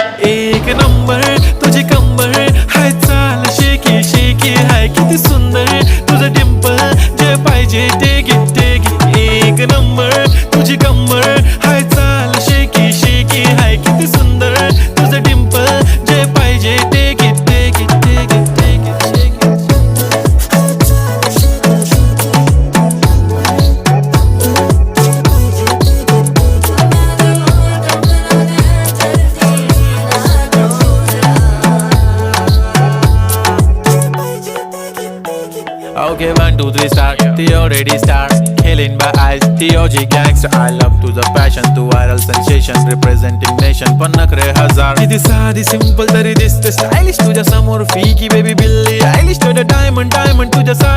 एक नंबर तुझी कंबर हाय, चाल शेकी शेकी हाय, किती सुंदर तुझं डिंपल, जे पाहिजे ते घे ते घे. एक नंबर तुझी कंबर हाय, चाल शेकी शेकी हाय, किती सुंदर तुझं डिंपल, जे पाहिजे ते घे ते घे ते घे ते घे. Okay, 1, 2, 3 start. The already start. Killing by eyes. The OG gangster. I love to the passion, to viral sensation, representing nation. पन्नकरे हजार. किती साधी simple तरी दिसते stylish तुझ्या समोर. फीकी baby बिल्ली. Stylish to the diamond, diamond तुझ्या